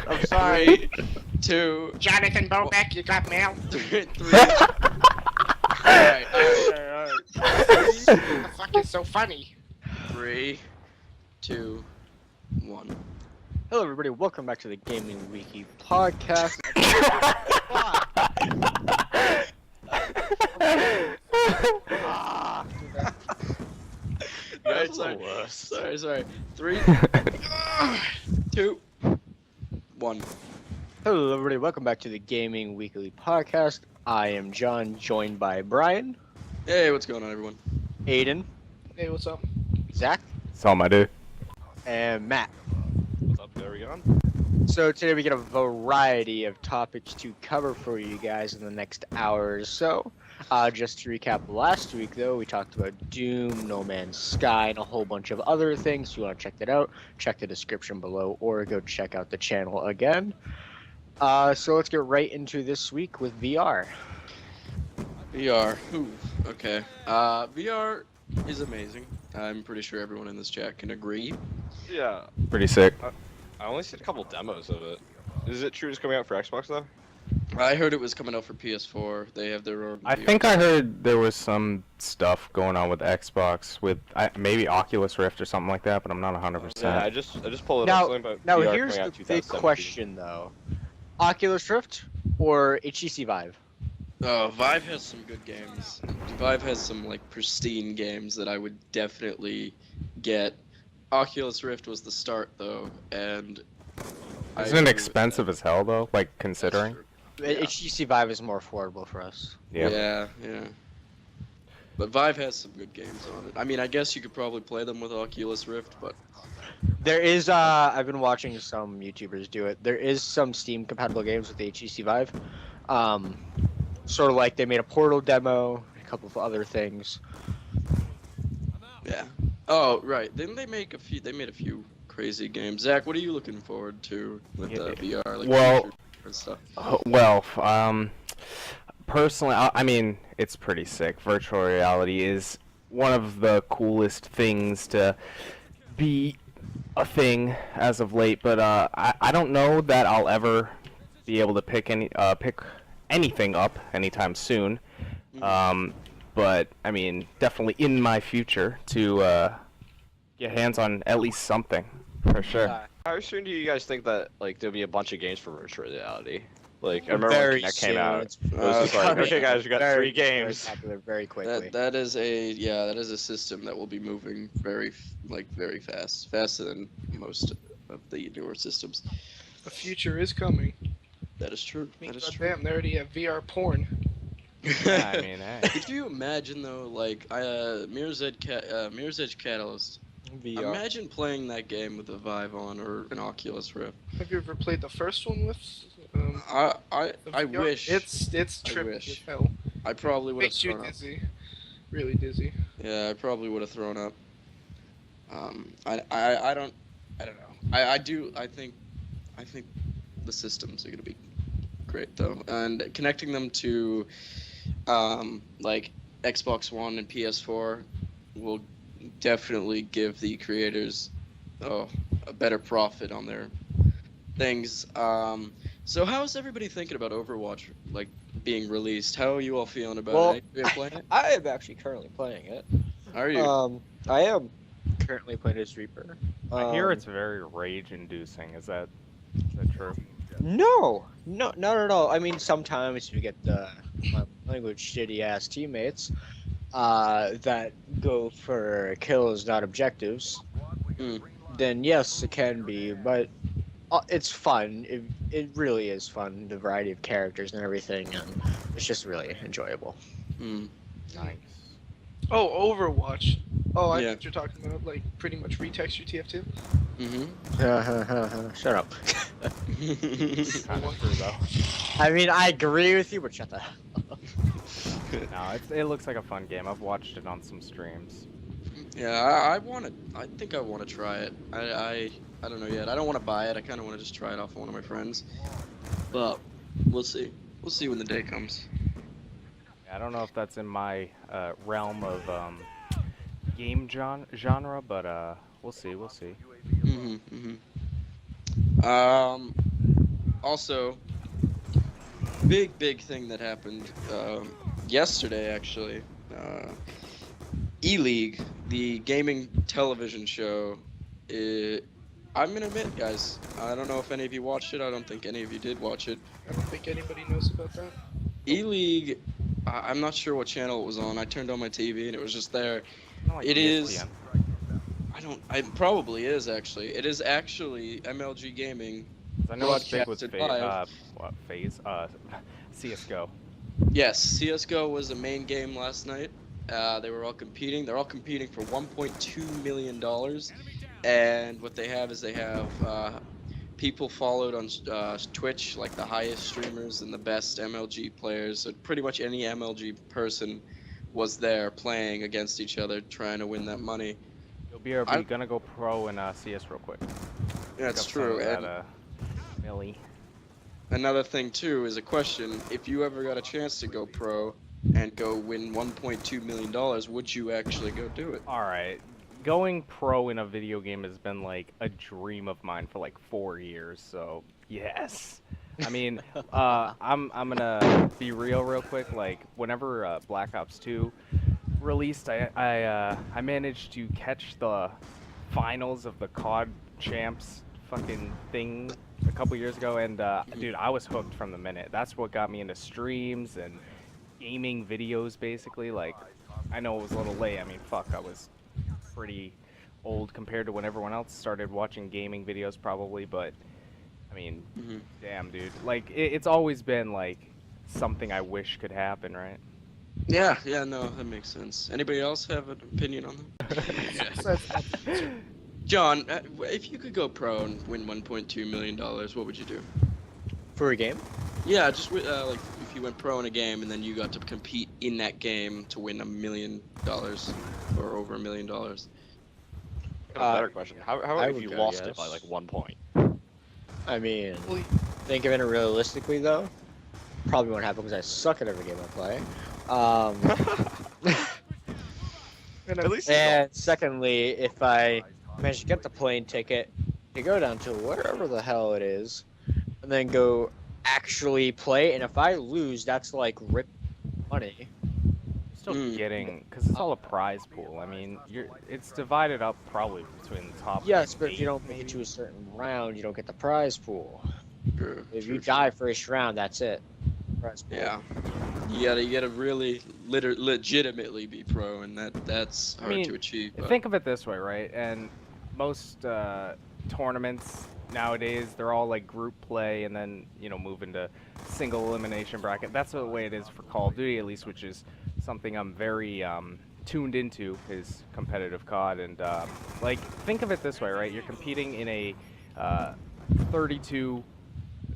I'm sorry. 3, 2, Jonathan Bobek, you got mail? 3. Alright. What the fuck is so funny? 3, 2, 1. Hello, everybody. Welcome back to the Gaming Wiki podcast. Alright, sorry. 3, 2, 1. Hello, everybody. Welcome back to the Gaming Weekly podcast. I am John, joined by Bryan, Hey, what's going on, everyone? Aden, Hey, what's up? Zach, That's all I do. and Matt. What's up, there we go. So today we got a variety of topics to cover for you guys in the next hour or so. Just to recap last week, though, we talked about Doom, No Man's Sky, and a whole bunch of other things. If you want to check that out, check the description below, or go check out the channel again. So let's get right into this week with VR. VR. Ooh, okay. VR is amazing. I'm pretty sure everyone in this chat can agree. Yeah, Pretty sick. I only seen a couple demos of it. Is it true it's coming out for Xbox though? I heard it was coming out for PS4. They have their own I VR. think I heard there was some stuff going on with Xbox with maybe Oculus Rift or something like that, but I'm not 100%. Yeah, I just pulled it Now- up. Something about Now, VR here's coming the out big 2017. question, though. Oculus Rift or HTC Vive? Oh, Vive has some good games. Vive has some like pristine games that I would definitely get. Oculus Rift was the start though, and I Isn't it agree expensive with as hell though? Like that. considering. That's true. Yeah. HTC Vive is more affordable for us. Yeah. But Vive has some good games on it. I mean, I guess you could probably play them with Oculus Rift, but There is, I've been watching some YouTubers do it. There is some Steam compatible games with the HTC Vive. Sort of like they made a Portal demo, a couple of other things. yeah. Oh, right. Didn't they make a few? They made a few crazy games. Zach, what are you looking forward to with VR? Like Well- future and stuff. Personally, I mean, it's pretty sick. Virtual reality is one of the coolest things to be a thing as of late, but I don't know that I'll ever be able to pick anything up anytime soon. But I mean, definitely in my future to get hands on at least something for sure. How soon do you guys think that like there'll be a bunch of games for virtual reality? Like I remember Very when Kinect soon. came out. It's It was just like, coming okay, guys, we got very, 3 games. Very popular very quickly. That is a system that will be moving very fast, faster than most of the newer systems. The future is coming. That is true. That is God true. damn, they already have VR porn. Yeah, I mean, hey. Could you imagine though, like Mirror's Edge Catalyst? VR. Imagine playing that game with a Vive on or an Oculus Rift. Have you ever played the first one with? I the I VR? wish. It's I trippy wish. as hell. I probably would have Makes you thrown up. dizzy. Really dizzy. Yeah, I probably would have thrown up. I don't know. I think the systems are gonna be great though, and connecting them to like Xbox One and PS4 will definitely give the creators a better profit on their things. So how's everybody thinking about Overwatch like being released? How are you all feeling about Well, it? Are you playing it? I am actually currently playing it. Are you? I am currently playing as Reaper. I hear it's very rage-inducing. Is that true? No, not at all. I mean, sometimes we get the my language shitty ass teammates that go for kills, not objectives. Mm. Then yes, it can be, but it's fun. It really is fun. The variety of characters and everything, and it's just really enjoyable. Mm. Nice. Oh, Overwatch. Oh, I Yeah. thought you're talking about like pretty much retexture TF2. Mm-hmm. Shut up. Kind of true though. I mean, I agree with you, but shut the hell up. No, it looks like a fun game. I've watched it on some streams. Yeah, I think I want to try it. I don't know yet. I don't want to buy it. I kind of want to just try it off of one of my friends. But we'll see. We'll see when the day comes. I don't know if that's in my realm of game genre, but we'll see. Mm-hmm. Also, big thing that happened yesterday actually. E-League, the gaming television show. I'm gonna admit, guys, I don't know if any of you watched it. I don't think any of you did watch it. I don't think anybody knows about that. E-League, I'm not sure what channel it was on. I turned on my TV and it was just there. Not like It is. ESPN. It probably is actually. It is actually MLG Gaming. 'Cause I know it's big with broadcasted live. phase CS:GO. Yes, CS:GO was the main game last night. They were all competing. They're all competing for $1.2 million. And what they have is they have people followed on Twitch, like the highest streamers and the best MLG players. So pretty much any MLG person was there playing against each other, trying to win that money. You'll be gonna go pro in CS real quick. That's Pick up some true. of And that, Millie. another thing too is a question: if you ever got a chance to go pro and go win $1.2 million, would you actually go do it? All right, going pro in a video game has been like a dream of mine for like 4 years. So yes, I mean, I'm gonna be real quick. Like whenever Black Ops 2 released, I managed to catch the finals of the COD Champs fucking thing a couple years ago, and dude, I was hooked from the minute. That's what got me into streams and gaming videos, basically. Like, I know it was a little late. I mean, fuck, I was pretty old compared to when everyone else started watching gaming videos, probably. But I mean, damn, dude, like it's always been like something I wish could happen, right? Yeah, no, that makes sense. Anybody else have an opinion on that? John, if you could go pro and win $1.2 million, what would you do? For a game? Yeah, just like if you went pro in a game and then you got to compete in that game to win $1 million or over $1 million. Got a better question. How I if would you go, lost it yes. by like 1 point? I mean, Well, thinking of it realistically though, probably won't happen because I suck at every game I play. At least you And secondly, if I manage to get the plane ticket to go down to wherever the hell it is, and then go actually play, and if I lose, that's like rip money. Still getting, because it's all a prize pool. I mean, it's divided up probably between the top. Yes, but if you 8, don't make it maybe. to a certain round, you don't get the prize pool. True, If true, you true. die first round, that's it. Prize pool. Yeah, you gotta really legitimately be pro, and that's hard mean, to achieve. But Think of it this way, right? And most tournaments nowadays, they're all like group play, and then move into single elimination bracket. That's the way it is for Call of Duty, at least, which is something I'm very tuned into, is competitive COD. And like, think of it this way, right? You're competing in a 32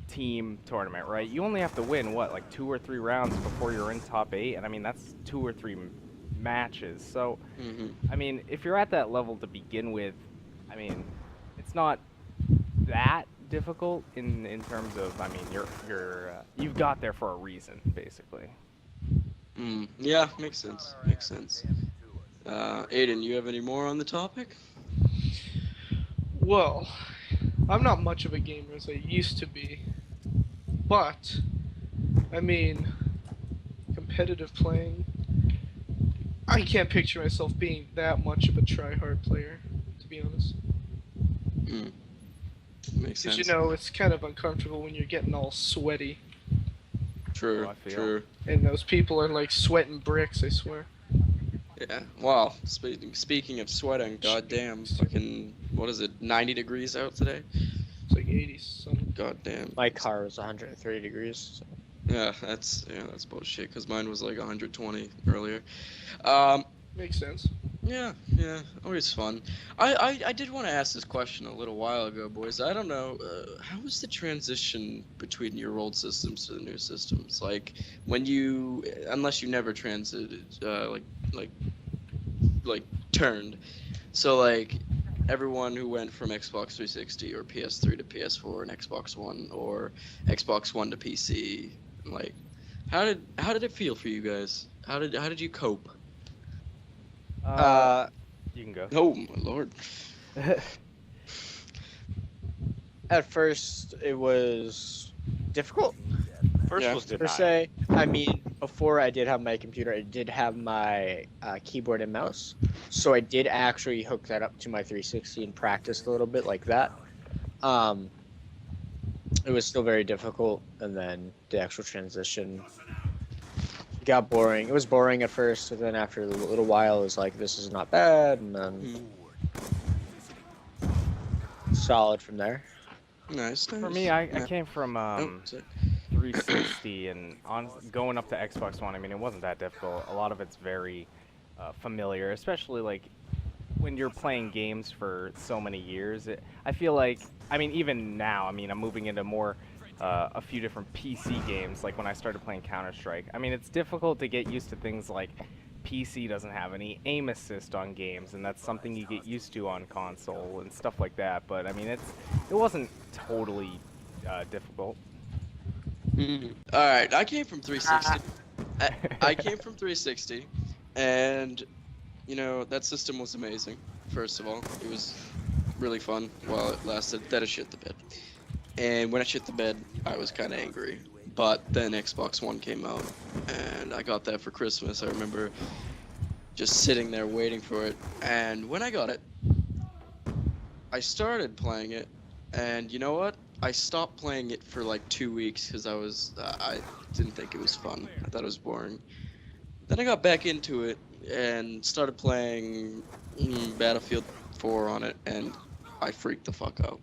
team tournament, right? You only have to win what, like 2 or 3 rounds before you're in top 8, and I mean that's 2 or 3 matches. So I mean, if you're at that level to begin with, I mean, it's not that difficult in terms of, I mean, you've got there for a reason, basically. Yeah, makes sense. Makes sense. Aden, you have any more on the topic? Well, I'm not much of a gamer as I used to be, but I mean, competitive playing, I can't picture myself being that much of a try-hard player, to be honest. Makes sense. Because it's kind of uncomfortable when you're getting all sweaty, True, How I feel. true. and those people are like sweating bricks, I swear. Yeah. Wow. Speaking of sweating, goddamn, fucking, what is it? 90 degrees out today. It's like 80 something. Goddamn. My car was 130 degrees. So. Yeah, that's bullshit. Cause mine was like 120 earlier. Makes sense. Yeah, always fun. I did want to ask this question a little while ago, boys. I don't know, how was the transition between your old systems to the new systems? Like, when you, unless you never transited, like turned. So like, everyone who went from Xbox 360 or PS3 to PS4 and Xbox One or Xbox One to PC, like, how did it feel for you guys? How did you cope? You can go. Oh my lord. At first, it was difficult First Yeah. was per denied. se. I mean, before I did have my computer, I did have my keyboard and mouse, so I did actually hook that up to my 360 and practice a little bit like that. Um, it was still very difficult, and then the actual transition got boring. It was boring at first, and then after a little while, it was like, this is not bad, and then solid from there. Nice. For me, I Yeah. came from Oh, sick. 360 and going up to Xbox One. I mean, it wasn't that difficult. A lot of it's very familiar, especially like when you're playing games for so many years. I feel like, I mean, even now, I mean, I'm moving into more a few different PC games. Like when I started playing Counter-Strike, I mean, it's difficult to get used to things like PC doesn't have any aim assist on games, and that's something you get used to on console and stuff like that. But I mean, it wasn't totally difficult. All right, I came from 360. I came from 360, and you know that system was amazing. First of all, it was really fun while it lasted. Then it shit the bed, and when it shit the bed, I was kind of angry. But then Xbox One came out, and I got that for Christmas. I remember just sitting there waiting for it, and when I got it, I started playing it, and you know what? I stopped playing it for like 2 weeks because I didn't think it was fun. I thought it was boring. Then I got back into it and started playing Battlefield 4 on it, and I freaked the fuck out.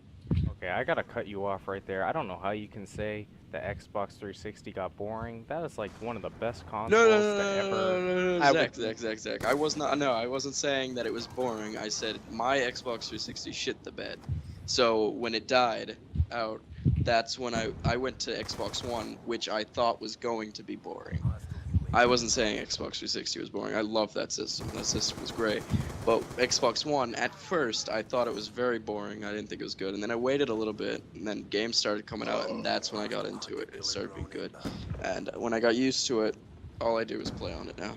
Okay, I gotta cut you off right there. I don't know how you can say the Xbox 360 got boring. That is like one of the best consoles to ever. Zach. I was not. No, I wasn't saying that it was boring. I said my Xbox 360 shit the bed. So when it died out, that's when I went to Xbox One, which I thought was going to be boring. I wasn't saying Xbox 360 was boring. I love that system. That system was great. But Xbox One, at first, I thought it was very boring. I didn't think it was good. And then I waited a little bit, and then games started coming out, and that's when I got into it. It started being good. And when I got used to it, all I do is play on it now.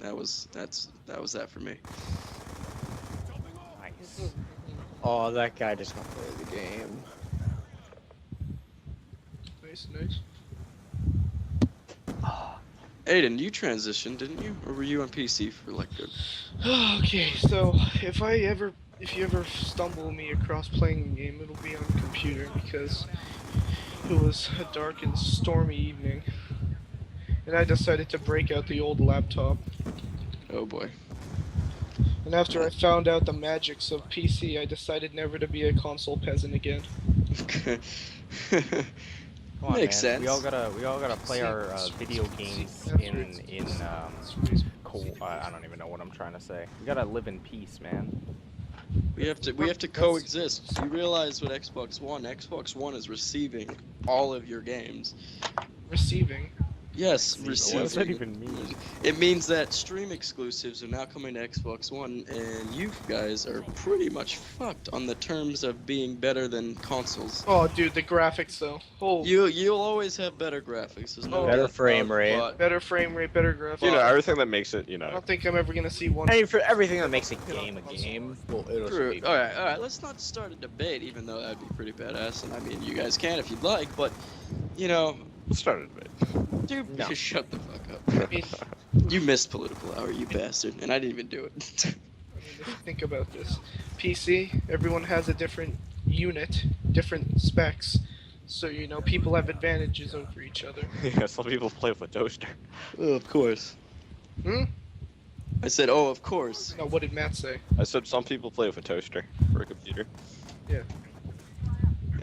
That was that for me. Nice. Oh, that guy does not play the game. Nice. Aden, you transitioned, didn't you? Or were you on PC for like good? Okay, so if you ever stumble me across playing a game, it'll be on computer because it was a dark and stormy evening, and I decided to break out the old laptop. Oh boy. And after I found out the magics of PC, I decided never to be a console peasant again. Come on, Makes man. sense. We all gotta play our video games in I don't even know what I'm trying to say. We gotta live in peace, man. We have to coexist. You realize what Xbox One is receiving all of your games. Receiving. Yes, What does that receiving. even mean? It means that stream exclusives are now coming to Xbox One, and you guys are pretty much fucked on the terms of being better than consoles. Oh, dude, the graphics though. Oh, You'll always have better graphics. There's no Better doubt frame about it, rate. but- better frame rate, better graphics. You know, everything that makes it, you I know. don't think I'm ever gonna see one. I mean, for everything that makes a game, well, it'll True. be. All right. Let's not start a debate, even though that'd be pretty badass. And I mean, you guys can if you'd like, but you know, Let's start it, mate. dude, No. just shut the fuck up. I mean, You missed political hour, you bastard, and I didn't even do it. if you think about this, PC, everyone has a different unit, different specs, so you know people have advantages over each other. Yeah, some people play with a toaster. Oh, of course. Hmm? I said, oh, of course. No, what did Matt say? I said some people play with a toaster for a computer.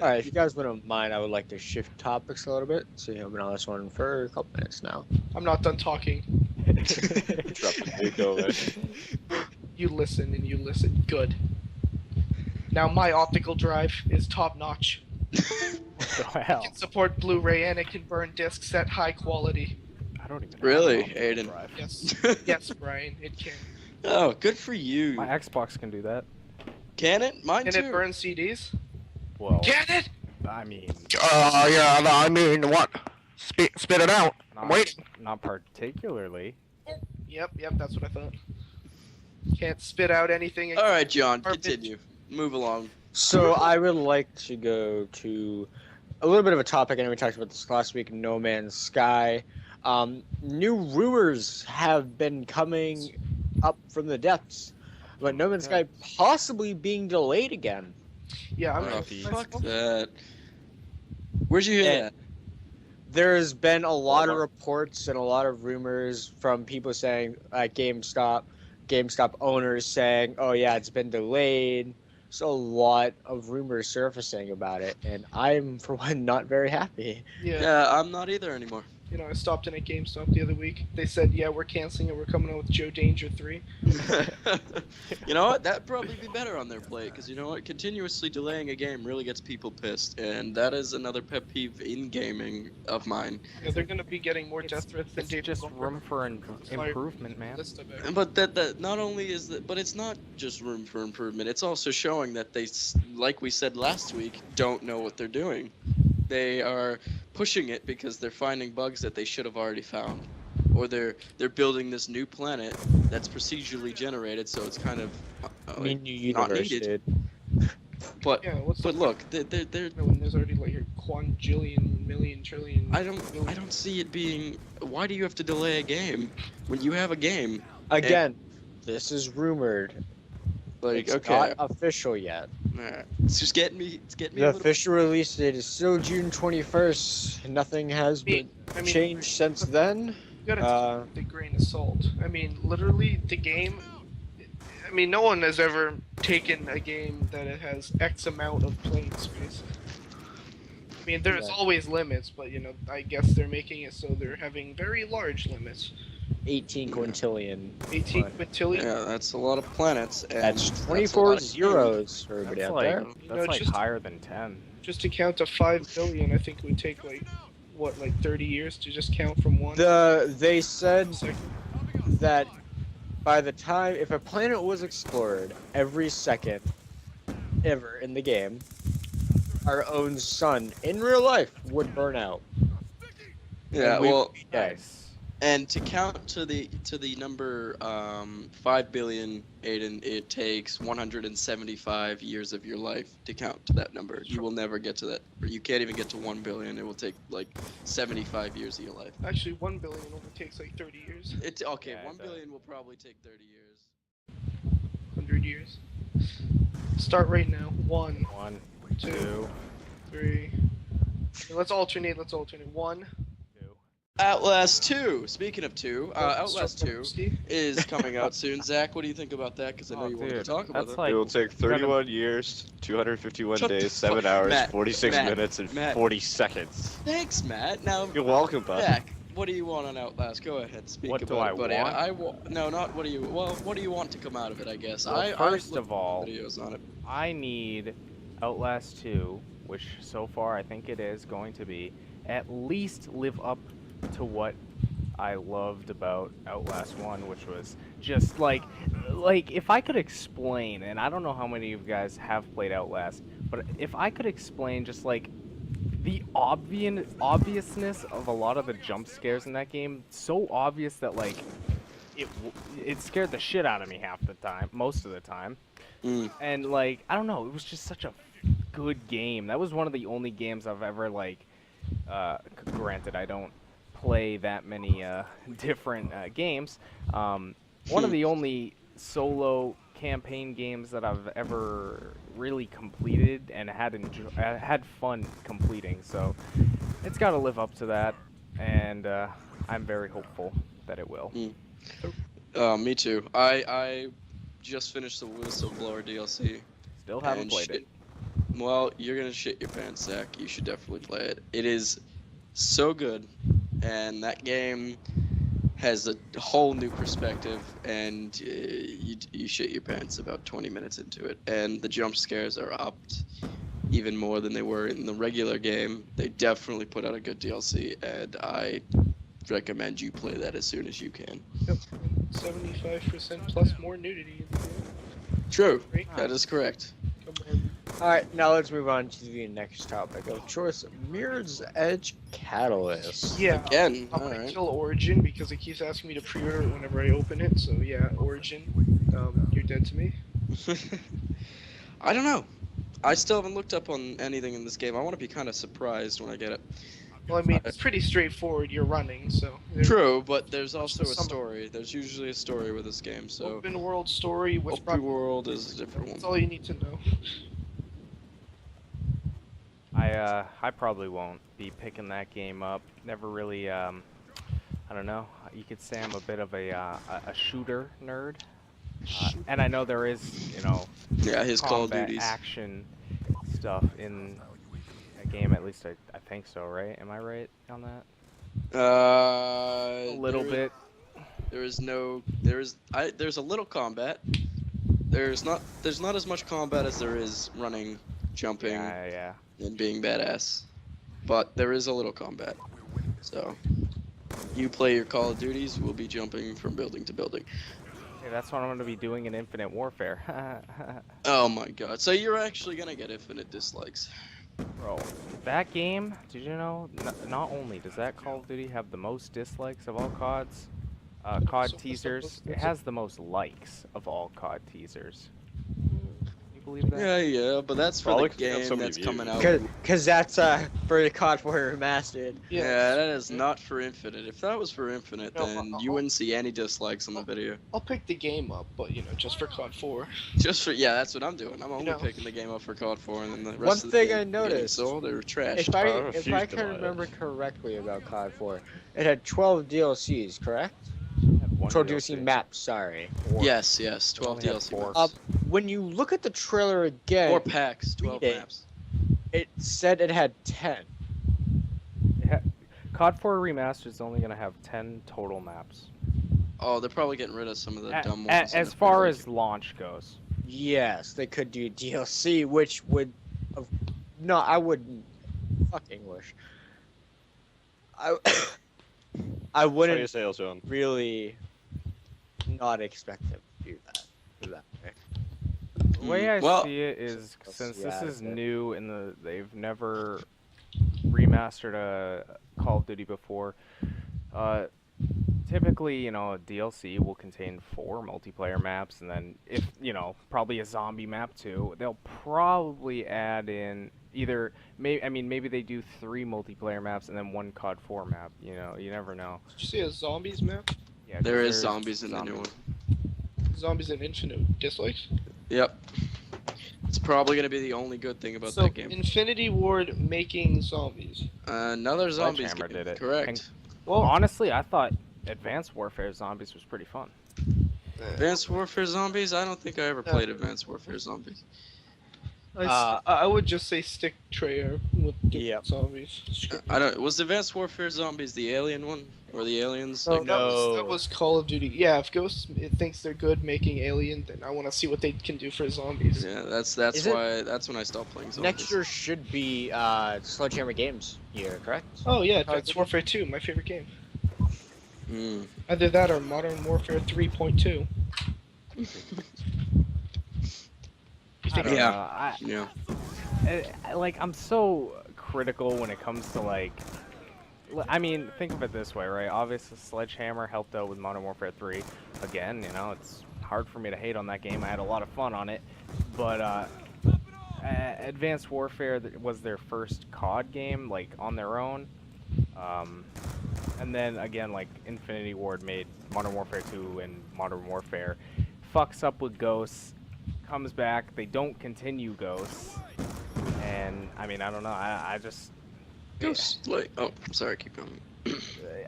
Alright, if you guys wouldn't mind, I would like to shift topics a little bit. So you've been on this one for a couple minutes now. I'm not done talking. Drop the Nico, man. You listen and you listen. Good. Now my optical drive is top notch. What the It hell? can support Blu-ray and it can burn discs at high quality. I don't even. Really, have an optical Aiden? drive. Yes, yes, Brian, it can. Oh, good for you. My Xbox can do that. Can it? Mine Can too. it burn CDs? Well, Can it? I mean, Yeah, I mean, what? Spit it out. I'm not, waiting. not particularly. Yep, that's what I thought. Can't spit out anything. All right, John, Garbage. continue. Move along. So I would like to go to a little bit of a topic. I know we talked about this last week. No Man's Sky. New rumors have been coming up from the depths, but No Man's Sky possibly being delayed again. Yeah, I'm Oh, not. fuck that. Where'd you hear And that? there's been a lot of Walmart. reports and a lot of rumors from people saying GameStop owners saying, "Oh yeah, it's been delayed." So a lot of rumors surfacing about it, and I'm for one not very happy. Yeah, Yeah, I'm not either anymore. you know, I stopped in at GameStop the other week. They said, yeah, we're canceling it. We're coming out with Joe Danger 3. You know what? That'd probably be better on their plate, because you know what? Continuously delaying a game really gets people pissed, and that is another pet peeve in gaming of mine. Yeah, they're gonna be getting more death threats than It's David just Goldberg. room for Fire- improvement, man. List of it. But that not only is that, but it's not just room for improvement. It's also showing that they, like we said last week, don't know what they're doing. They are pushing it because they're finding bugs that they should have already found, or they're building this new planet that's procedurally generated, so it's kind of I mean, new not universe, needed. dude. But Yeah, what's but the look, they're when there's already like a quadrillion, million, trillion. I don't see it being. Why do you have to delay a game when you have a game? Again, this is rumored. Like It's okay, not official yet. alright. It's just getting me. It's getting me. The a little official release date is still June 21st. Nothing has been changed since then. You gotta take it with a grain of salt. I mean, literally, the game. I mean, no one has ever taken a game that it has X amount of playing space. I mean, there's Yeah. always limits, but you know, I guess they're making it so they're having very large limits. 18 quintillion. 18 Right. quintillion. Yeah, that's a lot of planets. And That's a 24 lot of zeros for everybody That's out like there. You that's know, like just- higher than 10. Just to count to 5 billion, I think it would take like what, like 30 years to just count from one. They said second. that by the time, if a planet was explored every second ever in the game, our own sun in real life would burn out. Yeah, And we well, would be dead. Nice. and to count to the number 5 billion, Aiden, it takes 175 years of your life to count to that number. You will never get to that. Or you can't even get to 1 billion. It will take like 75 years of your life. Actually, 1 billion only takes like 30 years, It's okay. Yeah, 1 it does. billion will probably take 30 years. 100 years. Start right now. 1, 1, 2, 2, 3. Let's alternate. 1. 2. Outlast 2. Speaking of 2, Outlast Start 2 Steve. is coming out soon. Zach, what do you think about that? Because I know Oh, you wanted to dude, talk about that's that. like- It will take you gotta- 31 years, 251 Shut the days, 7 fuck- hours, Matt, 46 Matt, minutes, and Matt. 40 seconds. Thanks, Matt. Now, You're welcome, bud. Zach, what do you want on Outlast? Go ahead, speak What do about I it, buddy. want? No, not what do you. Well, what do you want to come out of it? I guess. Well, first of all, videos on it. I need Outlast 2, which so far I think it is going to be, at least live up to what I loved about Outlast 1, which was just like if I could explain, and I don't know how many of you guys have played Outlast, but if I could explain just like the obviousness of a lot of the jump scares in that game, so obvious that like it scared the shit out of me half the time, most of the time. Mm. And like I don't know, it was just such a good game. That was one of the only games I've ever like granted I don't play that many different games. One of the only solo campaign games that I've ever really completed and had fun completing. So it's got to live up to that, and I'm very hopeful that it will. Me too. I just finished the Whistleblower DLC. Still haven't and played shit- it. Well, you're gonna shit your pants, Zach. You should definitely play it. It is so good, and that game has a whole new perspective, and you shit your pants about 20 minutes into it. And the jump scares are upped even more than they were in the regular game. They definitely put out a good DLC, and I recommend you play that as soon as you can. Yep. 75% plus more nudity in the game. True, Great. that is correct. Come on. Alright, now let's move on to the next topic of choice, Mirror's Edge Catalyst. Yeah. Again, I'm gonna alright. kill Origin because it keeps asking me to pre-order it whenever I open it. So yeah, Origin, you're dead to me. I don't know. I still haven't looked up on anything in this game. I want to be kind of surprised when I get it. Well, I mean, it's pretty straightforward. You're running, so. True, but there's also a some- story. There's usually a story with this game, so Open world story with open world is a different That's one. all you need to know. I probably won't be picking that game up. Never really, I don't know. You could say I'm a bit of a shooter nerd. And I know there is, you know, Yeah, his Call of combat Duties. action stuff in a game. At least I think so, right? Am I right on that? A little bit. There's a little combat. There's not as much combat as there is running, jumping, Yeah. and being badass. But there is a little combat. So you play your Call of Duties, we'll be jumping from building to building. Hey, that's what I'm gonna be doing in Infinite Warfare. Oh my god. So you're actually gonna get infinite dislikes. Bro, that game, did you know, not only does that Call of Duty have the most dislikes of all CODs, COD So- teasers, it has the most likes of all COD teasers. You believe that? Yeah, but that's for Probably the 'cause it got game so many that's views. coming out. Cause that's for the COD 4 remastered. Yeah, that is not for Infinite. If that was for Infinite, No, then I'll- you wouldn't see any dislikes on the video. I'll pick the game up, but you know, just for COD 4. Just for that's what I'm doing. I'm only know. picking the game up for COD 4, and then the One rest of the thing game I getting noticed, sold or trash. If I refuse to can buy it. remember correctly about COD 4, it had 12 DLCs, correct? Had one 12 DLC maps, sorry. Yes, 12 only had DLC 4. maps. When you look at the trailer again, 4 packs, 12 read it. maps. it said it had 10. COD 4 Remastered is only gonna have 10 total maps. Oh, they're probably getting rid of some of the dumb ones. As and far they're as launch goes. Yes, they could do DLC, which would. No, I wouldn't. Fucking wish. I How you wouldn't sales doing? really not expect them to do that. Way. The way I Well- see it is, Let's since see this out is of it. new and they've never remastered a Call of Duty before, typically, you know, a DLC will contain 4 multiplayer maps, and then if, you know, probably a zombie map too. They'll probably add in either, maybe they do 3 multiplayer maps and then 1 COD 4 map. You know, you never know. Did you see a zombies map? Yeah, 'cause There is there's zombies in the new one. Zombies and Infinite dislikes. Yep. It's probably gonna be the only good thing about So that game. Infinity Ward making zombies. Another zombies Sledgehammer game. did it. Correct. And- Well, Honestly, I thought Advanced Warfare Zombies was pretty fun. Advanced Warfare Zombies? I don't think I ever played Advanced Warfare Zombies. I would just say stick Treyarch with different Yep. zombies. I don't. Was Advanced Warfare Zombies the alien one or the aliens? No, Like, that was Call of Duty. Yeah, if Ghost thinks they're good making Alien, then I want to see what they can do for zombies. yeah, that's Is it- why. That's when I stopped playing zombies. Next year should be Sledgehammer Games year, correct? Oh yeah, Call of Advanced Duty? Warfare 2, my favorite game. Mm. Either that or Modern Warfare 3.2. You I think don't Yeah. know. Yeah. Like, I'm so critical when it comes to, like, I mean, think of it this way, right? Obviously, Sledgehammer helped out with Modern Warfare 3. Again, you know, it's hard for me to hate on that game. I had a lot of fun on it. But, Advanced Warfare was their first COD game, like, on their own. And then, again, like, Infinity Ward made Modern Warfare 2 and Modern Warfare. Fucks up with Ghosts, comes back, they don't continue Ghosts. And, I mean, I don't know, I just... Ghost. Like, oh, sorry. Keep going.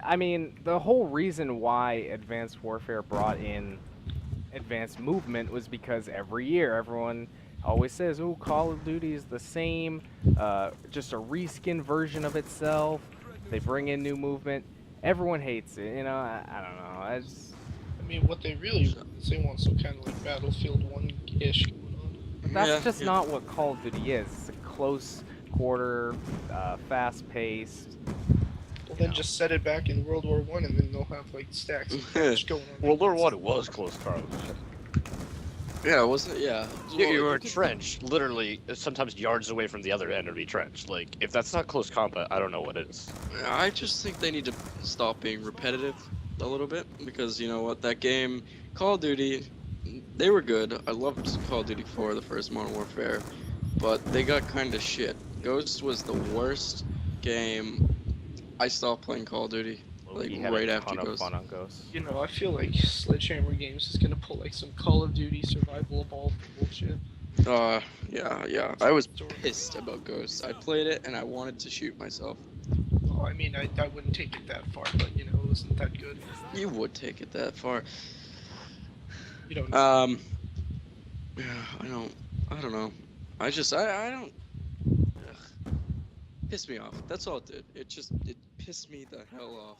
I mean, the whole reason why Advanced Warfare brought in Advanced Movement was because every year everyone always says, oh, Call of Duty is the same, just a reskin version of itself. They bring in new movement. Everyone hates it, you know, I don't know. I mean, what they really want is they want some kind of like Battlefield 1-ish going on. That's just not what Call of Duty is. It's a close quarter, fast-paced. Well, then just set it back in World War One, and then they'll have like stacks of damage going on. World War One was close, Carlos. Yeah, wasn't it? Yeah. You were entrenched, literally, sometimes yards away from the other enemy trench. Like, if that's not close combat, I don't know what is. I just think they need to stop being repetitive a little bit because you know what, that game, Call of Duty, they were good. I loved Call of Duty 4, the first Modern Warfare, but they got kind of shit. Ghost was the worst game. I stopped playing Call of Duty like He had right a after ton of Ghost. fun on Ghost. You know, I feel like Sledgehammer Games is gonna pull like some Call of Duty survival evolved bullshit. Yeah. I was pissed about Ghost. I played it and I wanted to shoot myself. Oh, I mean, I wouldn't take it that far, but you know, it wasn't that good. You would take it that far. You don't know. Yeah, I don't know. I don't. Ugh. Pissed me off. That's all it did. It pissed me the hell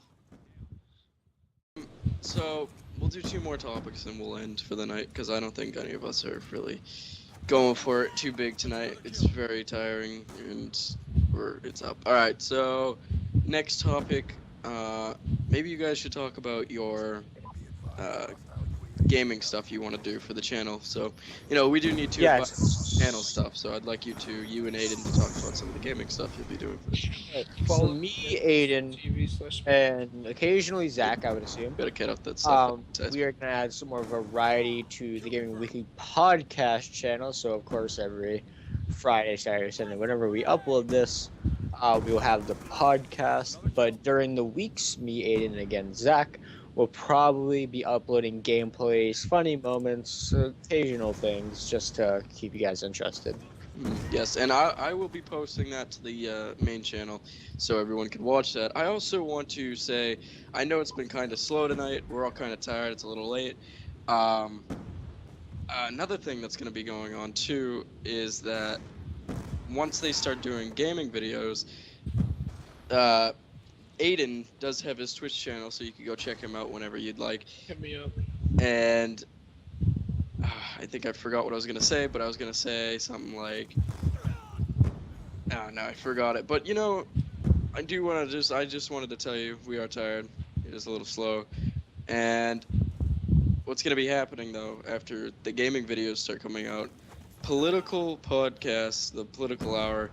off. So we'll do 2 more topics and we'll end for the night because I don't think any of us are really going for it too big tonight. It's very tiring and it's up. All right. So next topic. Maybe you guys should talk about your gaming stuff you want to do for the channel. So, you know, we do need to advise channel stuff. So I'd like you and Aiden to talk about some of the gaming stuff you'll be doing for the channel. For me, Aiden, TV/. and occasionally Zach, I would assume. Gotta cut out that stuff. We are gonna add some more variety to the Gaming Weekly podcast channel. So of course, every Friday, Saturday, Sunday, whenever we upload this, we will have the podcast. But during the weeks, me, Aiden, and again Zach will probably be uploading gameplays, funny moments, occasional things, just to keep you guys interested. Yes, and I will be posting that to the main channel so everyone can watch that. I also want to say, I know it's been kind of slow tonight. We're all kind of tired. It's a little late. Another thing that's going to be going on too is that once they start doing gaming videos, Aiden does have his Twitch channel, so you can go check him out whenever you'd like. Hit me up. And I think I forgot what I was gonna say, but I was gonna say something like, oh no, I forgot it. But you know, I just wanted to tell you we are tired. It is a little slow, and what's gonna be happening though after the gaming videos start coming out, political podcasts, the political hour.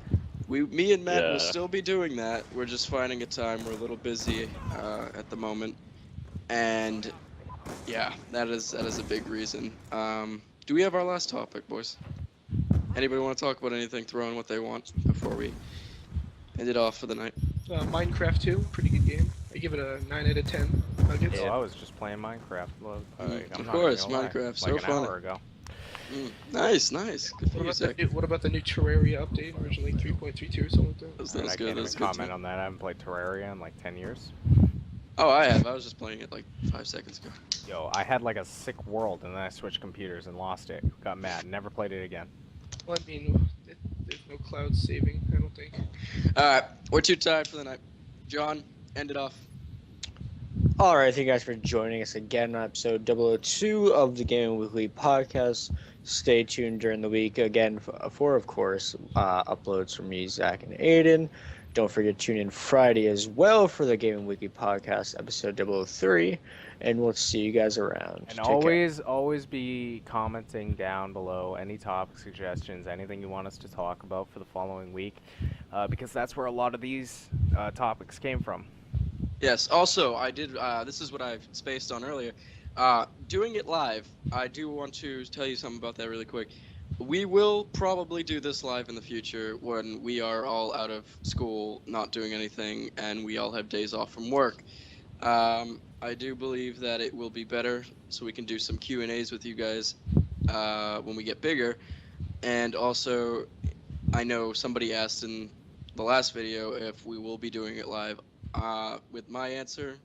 Me and Matt will still be doing that. We're just finding a time. We're a little busy at the moment, and yeah, that is a big reason. Do we have our last topic, boys? Anybody want to talk about anything? Throw in what they want before we end it off for the night. Minecraft 2, pretty good game. I give it a 9 out of 10 nuggets. So I was just playing Minecraft. Of course, Minecraft, so like an fun. hour ago. Nice. Good for you, Zach. What about the new Terraria update? Originally 3.32 or something like that. That was I good. can't That even was good. comment on that. I haven't played Terraria in like 10 years. Oh, I have. I was just playing it like 5 seconds ago. Yo, I had like a sick world and then I switched computers and lost it. Got mad. Never played it again. Well, I mean, there's no cloud saving, I don't think. Alright, we're too tired for the night. John, end it off. Alright, thank you guys for joining us again on episode 002 of the Gaming Weekly podcast. Stay tuned during the week again for of course, uploads from me, Zach, and Aiden. Don't forget to tune in Friday as well for the Gaming Weekly podcast, episode 003, and we'll see you guys around. And Take care. always be commenting down below any topic suggestions, anything you want us to talk about for the following week, because that's where a lot of these topics came from. Yes, also, I did, this is what I've spaced on earlier. Doing it live, I do want to tell you something about that really quick. We will probably do this live in the future when we are all out of school, not doing anything, and we all have days off from work. I do believe that it will be better, so we can do some Q&As with you guys when we get bigger. And also, I know somebody asked in the last video if we will be doing it live. With my answer,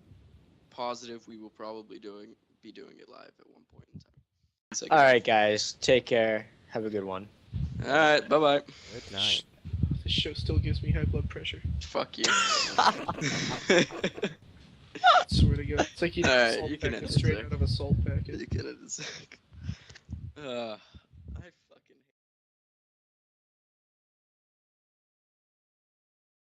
positive, we will probably be doing it live at one point in time. Alright guys, take care. Have a good one. Alright, bye-bye. Good night. This show still gives me high blood pressure. Fuck you. Swear to God. It's like eating a Alright, salt you can packet end it, straight Zach. out of a salt packet. You get it, Zach.